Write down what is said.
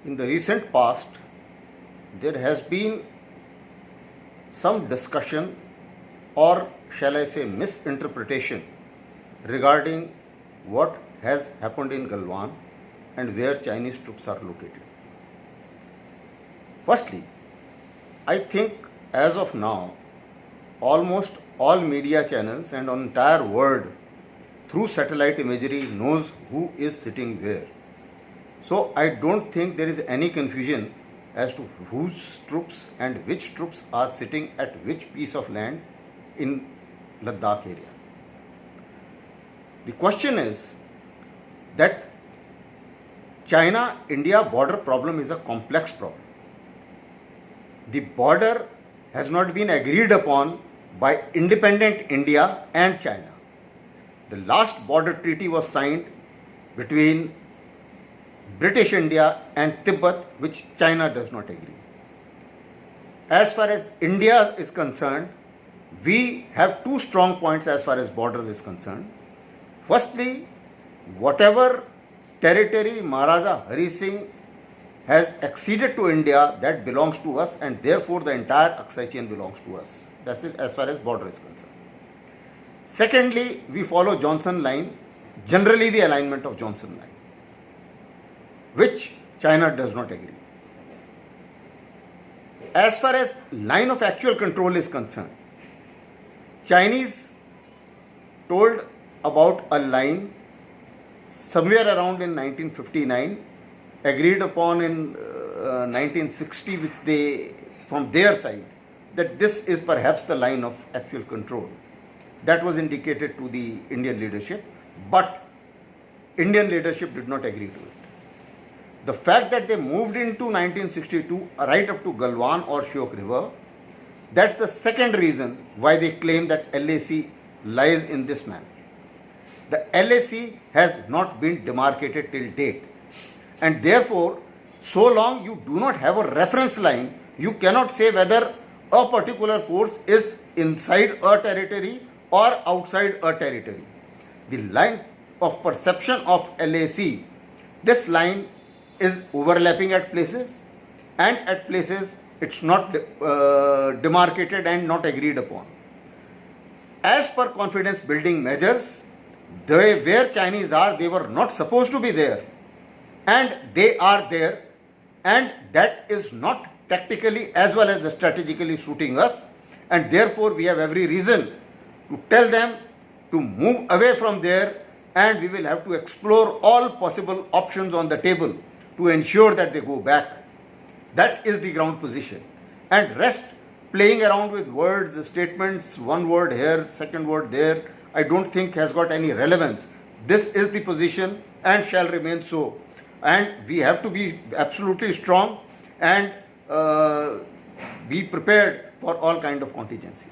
In the recent past, there has been some discussion, or shall I say misinterpretation, regarding what has happened in Galwan and where Chinese troops are located. Firstly, I think as of now, almost all media channels and on entire world through satellite imagery knows who is sitting where. So I don't think there is any confusion as to whose troops and which troops are sitting at which piece of land in Ladakh area. The question is that China-India border problem is a complex problem. The border has not been agreed upon by independent India and China. The last border treaty was signed between British India and Tibet, which China does not agree. As far as India is concerned, we have two strong points as far as borders is concerned. Firstly, whatever territory Maharaja Hari Singh has acceded to India, that belongs to us, and therefore the entire Aksai chain belongs to us. That's it as far as border is concerned. Secondly, we follow Johnson line, generally the alignment of Johnson line, which China does not agree. As far as line of actual control is concerned, Chinese told about a line somewhere around in 1959, agreed upon in 1960, which they, from their side, that this is perhaps the line of actual control. That was indicated to the Indian leadership, but Indian leadership did not agree to it. The fact that they moved into 1962 right up to Galwan or Shyok River, that's the second reason why they claim that LAC lies in this manner. The LAC has not been demarcated till date, and therefore, so long you do not have a reference line, you cannot say whether a particular force is inside a territory or outside a territory. The line of perception of LAC, this line is overlapping at places, and at places it's not demarcated and not agreed upon. As per confidence building measures, where Chinese are, they were not supposed to be there, and they are there, and that is not tactically as well as strategically suiting us, and therefore we have every reason to tell them to move away from there, and we will have to explore all possible options on the table to ensure that they go back. That is the ground position. And rest, playing around with words, statements, one word here, second word there, I don't think has got any relevance. This is the position and shall remain so. And we have to be absolutely strong and be prepared for all kind of contingencies.